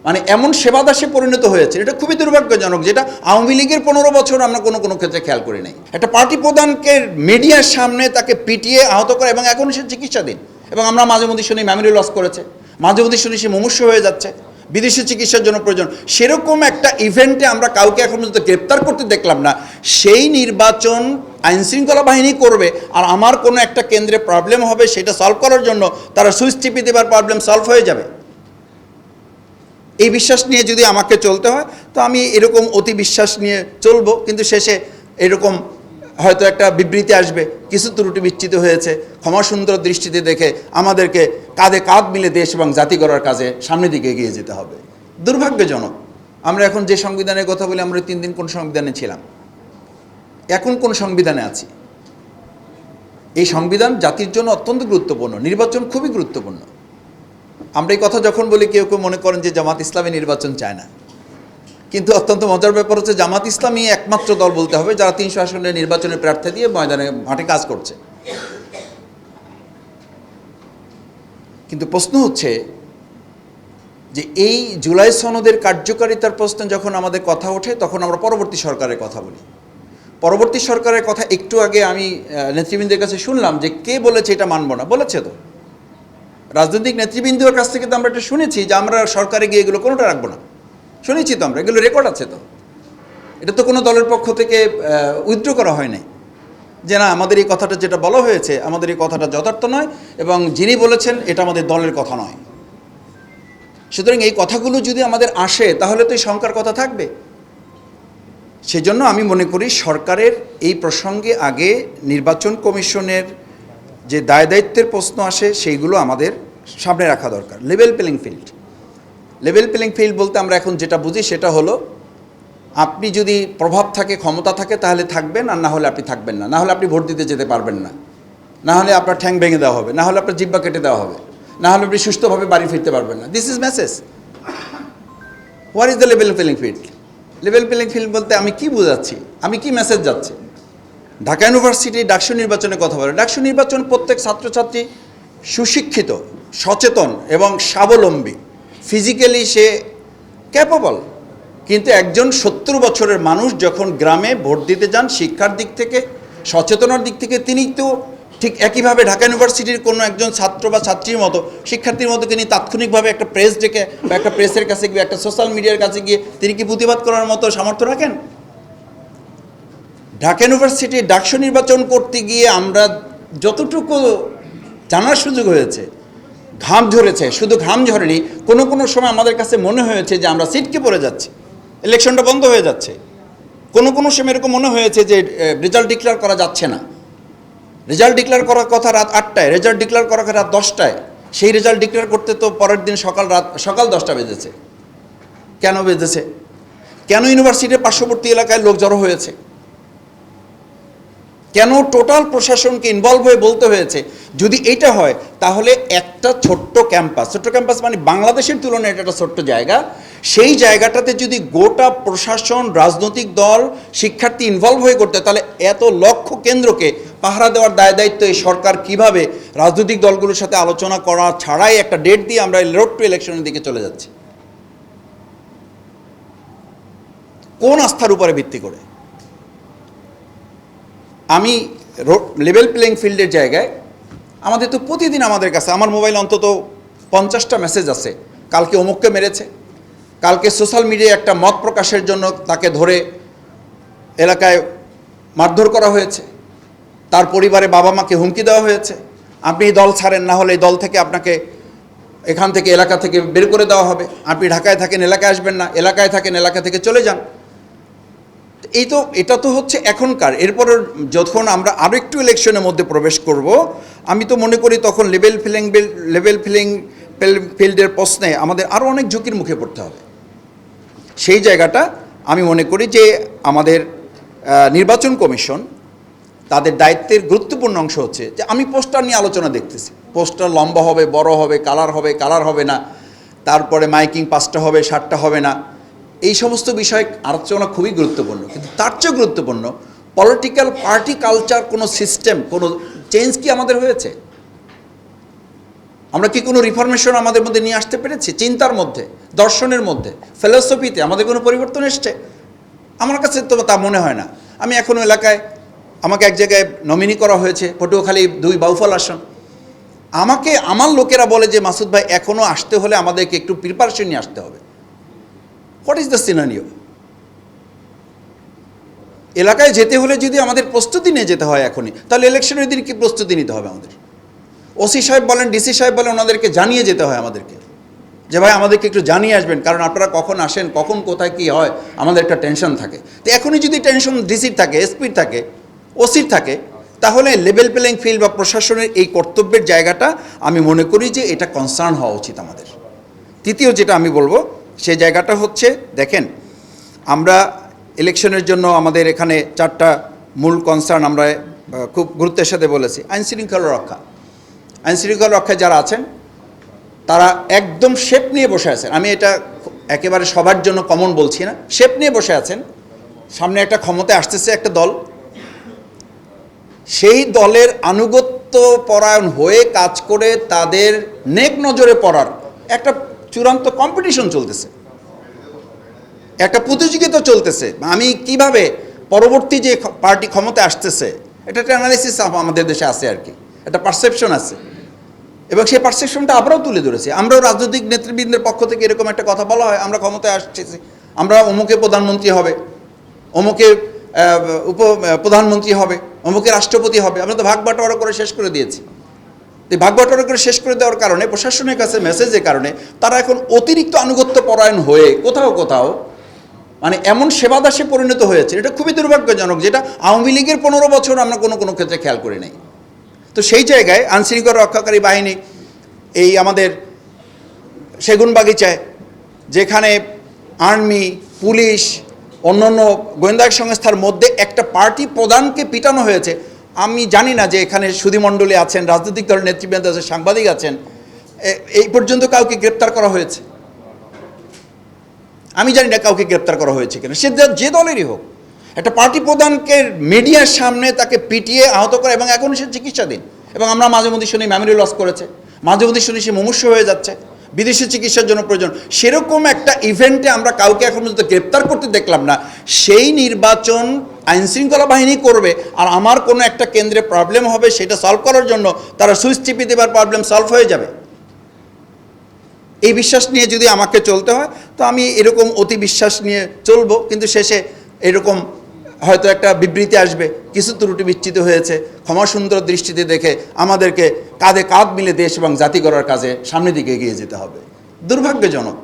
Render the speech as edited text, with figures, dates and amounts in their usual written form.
মানে এমন সেবাদাসে পরিণত হয়েছে, এটা খুবই দুর্ভাগ্যজনক, যেটা আওয়ামী লীগের 15 বছর আমরা কোনো ক্ষেত্রে খেয়াল করি নাই। একটা পার্টি প্রধানকে মিডিয়ার সামনে তাকে পিটিয়ে আহত করে, এবং এখন সে চিকিৎসাধীন, এবং আমরা মাঝে মধ্যে শুনি মেমোরি লস করেছে, মাঝে মধ্যে শুনি সে মুমূর্ষু হয়ে যাচ্ছে, বিদেশি চিকিৎসার জন্য প্রয়োজন। সেরকম একটা ইভেন্টে আমরা কাউকে এখন পর্যন্ত গ্রেপ্তার করতে দেখলাম না। সেই নির্বাচন আইনশৃঙ্খলা বাহিনী করবে, আর আমার কোনো একটা কেন্দ্রে প্রবলেম হবে, সেটা সলভ করার জন্য তারা সুইচ টিপে দেবার প্রবলেম সলভ হয়ে যাবে। এই বিশ্বাস নিয়ে যদি আমাকে চলতে হয়, তো আমি এরকম অতি বিশ্বাস নিয়ে চলবো, কিন্তু শেষে এরকম হয়তো একটা বিবৃতি আসবে, কিছু ত্রুটি বিচ্যুত হয়েছে, ক্ষমা সুন্দর দৃষ্টিতে দেখে আমাদেরকে কাঁধে কাঁধ মিলে দেশ এবং জাতি গড়ার কাজে সামনের দিকে এগিয়ে যেতে হবে। দুর্ভাগ্যজনক, আমরা এখন যে সংবিধানের কথা বলি, আমরা 3 দিন কোন সংবিধানে ছিলাম, এখন কোন সংবিধানে আছি? এই সংবিধান জাতির জন্য অত্যন্ত গুরুত্বপূর্ণ, নির্বাচন খুবই গুরুত্বপূর্ণ। আমরা এই কথা যখন বলি, কেউ কেউ মনে করেন যে জামাত ইসলামী নির্বাচন চায় না, কিন্তু অত্যন্ত মজার ব্যাপার হচ্ছে জামাত ইসলামী একমাত্র দল বলতে হবে যারা 300 আসনের নির্বাচনের প্রার্থী দিয়ে মাঠে কাজ করছে। কিন্তু প্রশ্ন হচ্ছে যে এই জুলাই সনদের কার্যকারিতার প্রশ্নে যখন আমাদের কথা ওঠে, তখন আমরা পরবর্তী সরকারের কথা বলি। পরবর্তী সরকারের কথা একটু আগে আমি নেতৃবৃন্দের কাছে শুনলাম যে কে বলেছে এটা মানব না, বলেছে তো রাজনৈতিক নেতৃবৃন্দের কাছ থেকে। তো আমরা এটা শুনেছি যে আমরা সরকারে গিয়ে এগুলো কোনোটা রাখবো না, শুনেছি তো আমরা, এগুলো রেকর্ড আছে তো। এটা তো কোনো দলের পক্ষ থেকে উইথড্র করা হয় নাই যে না আমাদের এই কথাটা যেটা বলা হয়েছে, আমাদের এই কথাটা যথার্থ নয়, এবং যিনি বলেছেন এটা আমাদের দলের কথা নয়। সুতরাং এই কথাগুলো যদি আমাদের আসে, তাহলে তো এই শঙ্কার কথা থাকবে। সেজন্য আমি মনে করি সরকারের এই প্রসঙ্গে আগে নির্বাচন কমিশনের যে দায় দায়িত্বের প্রশ্ন আসে, সেইগুলো আমাদের সামনে রাখা দরকার। Level playing field, level playing field বলতে আমরা এখন যেটা বুঝি সেটা হলো, আপনি যদি প্রভাব থাকে, ক্ষমতা থাকে, তাহলে থাকবেন, আর না হলে আপনি থাকবেন না। না হলে আপনি ভোট দিতে যেতে পারবেন না, না হলে আপনার ঠ্যাং ভেঙে দেওয়া হবে, না হলে আপনার জিব্বা কেটে দেওয়া হবে, না হলে আপনি সুস্থভাবে বাড়ি ফিরতে পারবেন না। This is message. What is the level playing field? Level playing field বলতে আমি কি বোঝাচ্ছি, আমি কি মেসেজ যাচ্ছে? ঢাকা ইউনিভার্সিটি ডাকসু নির্বাচনের কথা বলে। ডাকসু নির্বাচন প্রত্যেক ছাত্রছাত্রী সুশিক্ষিত, সচেতন এবং স্বাবলম্বী, ফিজিক্যালি সে ক্যাপেবল, কিন্তু একজন 70 বছরের মানুষ যখন গ্রামে ভোট দিতে যান, শিক্ষার দিক থেকে, সচেতনার দিক থেকে তিনি তো ঠিক একইভাবে ঢাকা ইউনিভার্সিটির কোনো একজন ছাত্র বা ছাত্রীর মতো, শিক্ষার্থীর মতো তিনি তাৎক্ষণিকভাবে একটা প্রেস ডেকে বা একটা প্রেসের কাছে গিয়ে, একটা সোশ্যাল মিডিয়ার কাছে গিয়ে তিনি কি প্রতিবাদ করার মতো সামর্থ্য রাখেন? ঢাকা ইউনিভার্সিটি ডাকসু নির্বাচন করতে গিয়ে আমরা যতটুকু জানার সুযোগ হয়েছে, ঘাম ঝরেছে, শুধু ঘাম ঝরেনি, কোনো সময় আমাদের কাছে মনে হয়েছে যে আমরা সিটকে পড়ে যাচ্ছি, ইলেকশনটা বন্ধ হয়ে যাচ্ছে। কোনো সময় এরকম মনে হয়েছে যে রেজাল্ট ডিক্লেয়ার করা যাচ্ছে না। রেজাল্ট ডিক্লেয়ার করার কথা রাত 8টায়, রেজাল্ট ডিক্লেয়ার করার কথা রাত 10টায়। সেই রেজাল্ট ডিক্লেয়ার করতে তো পরের দিন সকাল 10টা বেজেছে। কেন বেজেছে? কেন ইউনিভার্সিটির পার্শ্ববর্তী এলাকায় লোক জড়ো হয়েছে? কেন টোটাল প্রশাসনকে ইনভলভ হয়ে বলতে হয়েছে? যদি এটা হয়, তাহলে একটা ছোট্ট ক্যাম্পাস মানে বাংলাদেশের তুলনায় এটা একটা ছোট্ট জায়গা, সেই জায়গাটাতে যদি গোটা প্রশাসন, রাজনৈতিক দল, শিক্ষার্থী ইনভলভ হয়ে করতে, তাহলে এত লক্ষ কেন্দ্রকে পাহারা দেওয়ার দায় দায়িত্ব এই সরকার কিভাবে রাজনৈতিক দলগুলোর সাথে আলোচনা করা ছাড়াই একটা ডেট দিয়ে আমরা রোড টু ইলেকশনের দিকে চলে যাচ্ছি? কোন আস্থার উপরে ভিত্তি করে? আমি লেভেল প্লেইং ফিল্ডের জায়গায় আমাদের তো প্রতিদিন আমাদের কাছে, আমার মোবাইল অন্তত 50টা মেসেজ আছে, কালকে অমুককে মেরেছে, কালকে সোশ্যাল মিডিয়ায় একটা মত প্রকাশের জন্য তাকে ধরে এলাকায় মারধর করা হয়েছে, তার পরিবারে বাবা মাকে হুমকি দেওয়া হয়েছে, আপনি এই দল ছাড়েন, না হলে এই দল থেকে আপনাকে এখান থেকে এলাকা থেকে বের করে দেওয়া হবে, আপনি ঢাকায় থাকেন এলাকায় আসবেন না, এলাকায় থাকেন এলাকা থেকে চলে যান। এটা তো হচ্ছে এখনকার। এরপর যখন আমরা আরও একটু ইলেকশনের মধ্যে প্রবেশ করব, আমি তো মনে করি তখন লেভেল প্লেইং ফিল্ডের প্রশ্নে আমাদের আরও অনেক ঝুঁকির মুখে পড়তে হবে। সেই জায়গাটা আমি মনে করি যে আমাদের নির্বাচন কমিশন তাদের দায়িত্বের গুরুত্বপূর্ণ অংশ হচ্ছে যে আমি পোস্টার নিয়ে আলোচনা দেখতেছি, পোস্টার লম্বা হবে, বড় হবে, কালার হবে না, তারপরে মাইকিং 5টা হবে, 7টা হবে না, এই সমস্ত বিষয় আলোচনা খুবই গুরুত্বপূর্ণ। কিন্তু তার চেয়ে গুরুত্বপূর্ণ পলিটিক্যাল পার্টি কালচার, কোনো সিস্টেম, কোনো চেঞ্জ কি আমাদের হয়েছে? আমরা কি কোনো রিফরমেশন আমাদের মধ্যে নিয়ে আসতে পেরেছি? চিন্তার মধ্যে, দর্শনের মধ্যে, ফিলসফিতে আমাদের কোনো পরিবর্তন এসছে? আমার কাছে তো তা মনে হয় না। আমি এখনও এলাকায়, আমাকে এক জায়গায় নমিনি করা হয়েছে, পটুয়াখালী 2 বাউফল আসন। আমাকে আমার লোকেরা বলে যে মাসুদ ভাই এখনও আসতে হলে আমাদেরকে একটু প্রিপারেশন নিয়ে আসতে হবে। What is the scenario? এলাকায় যেতে হলে যদি আমাদের প্রস্তুতি নিয়ে যেতে হয় এখনই, তাহলে ইলেকশনের দিন কি প্রস্তুতি নিতে হবে আমাদের? ওসি সাহেব বলেন, ডিসি সাহেব বলেন, ওনাদেরকে জানিয়ে যেতে হয় আমাদেরকে যে ভাই আমাদেরকে একটু জানিয়ে আসবেন, কারণ আপনারা কখন আসেন, কখন কোথায় কী হয়, আমাদের একটা টেনশন থাকে। তো এখনই যদি টেনশন ডিসির থাকে, এসপির থাকে, ওসির থাকে, তাহলে লেভেল প্লেইং ফিল্ড বা প্রশাসনের এই কর্তব্যের জায়গাটা আমি মনে করি যে এটা কনসার্ন হওয়া উচিত আমাদের। তৃতীয় যেটা আমি বলবো সেই জায়গাটা হচ্ছে, দেখেন আমরা ইলেকশনের জন্য আমাদের এখানে 4টা মূল কনসার্ন আমরা খুব গুরুত্বের সাথে বলেছি। আইনশৃঙ্খলা রক্ষা, আইনশৃঙ্খলা রক্ষায় যারা আছেন তারা একদম শেপ নিয়ে বসে আছেন। আমি এটা একেবারে সবার জন্য কমন বলছি না, শেপ নিয়ে বসে আছেন। সামনে একটা ক্ষমতায় আসতেছে একটা দল, সেই দলের আনুগত্য পরায়ণ হয়ে কাজ করে তাদের নেক নজরে পড়ার একটা চূড়ান্ত কম্পিটিশন চলতেছে, একটা প্রতিযোগিতা চলতেছে। আমি কিভাবে পরবর্তী যে পার্টি ক্ষমতায় আসতেছে, এটা একটা অ্যানালিসিস আমাদের দেশে আছে আর কি, একটা পারসেপশন আছে, এবং সেই পারসেপশনটা আমরাও তুলে ধরেছি। আমরাও রাজনৈতিক নেতৃবৃন্দের পক্ষ থেকে এরকম একটা কথা বলা হয়, আমরা ক্ষমতায় আসতেছি, আমরা অমুকে প্রধানমন্ত্রী হবে, অমুকে প্রধানমন্ত্রী হবে, অমুকে রাষ্ট্রপতি হবে। আমরা তো ভাগ বাটোয়ারা করে শেষ করে দিয়েছি। এই ভাগ বাটোয়ারা করে শেষ করে দেওয়ার কারণে, প্রশাসনের কাছে মেসেজের কারণে তারা এখন অতিরিক্ত আনুগত্য পরায়ণ হয়ে কোথাও কোথাও মানে এমন সেবাদাসে পরিণত হয়েছে, এটা খুবই দুর্ভাগ্যজনক, যেটা আওয়ামী লীগের 15 বছর আমরা কোনো ক্ষেত্রে খেয়াল করি নাই। তো সেই জায়গায় আইনশৃঙ্খলা রক্ষাকারী বাহিনী, এই আমাদের সেগুনবাগিচায় যেখানে আর্মি, পুলিশ, অন্যান্য গোয়েন্দা সংস্থার মধ্যে একটা পার্টি প্রধানকে পিটানো হয়েছে। আমি জানি না যে এখানে সুধীমণ্ডলী আছেন, রাজনৈতিক দলের নেতৃবৃন্দ আছেন, সাংবাদিক আছেন, এই পর্যন্ত কাউকে গ্রেপ্তার করা হয়েছে? আমি জানি না কাউকে গ্রেপ্তার করা হয়েছে কিনা, সে যে দলেরই হোক। একটা পার্টি প্রধানকে মিডিয়ার সামনে তাকে পিটিয়ে আহত করে, এবং এখন সে চিকিৎসাধীন। এবং আমরা মাঝে মধ্যে শুনি মেমোরি লস করেছে, মাঝে মধ্যে শুনি সে মুমূর্ষু হয়ে যাচ্ছে, বিদেশি চিকিৎসার জন্য প্রয়োজন। সেরকম একটা ইভেন্টে আমরা কাউকে এখন পর্যন্ত গ্রেপ্তার করতে দেখলাম না। সেই নির্বাচন আইনশৃঙ্খলা বাহিনী করবে, আর আমার কোনো একটা কেন্দ্রে প্রবলেম হবে, সেটা সলভ করার জন্য তারা সুইচ টিপে দেবার প্রবলেম সলভ হয়ে যাবে। এই বিশ্বাস নিয়ে যদি আমাকে চলতে হয়, তো আমি এরকম অতি বিশ্বাস নিয়ে চলবো, কিন্তু শেষে এরকম হয়তো একটা বিবৃতি আসবে, কিছু ত্রুটি বিচ্যুত হয়েছে, ক্ষমা সুন্দর দৃষ্টিতে দেখে আমাদেরকে কাঁধে কাঁধ মিলে দেশ এবং জাতি গড়ার কাজে সামনের দিকে এগিয়ে যেতে হবে। দুর্ভাগ্যজনক।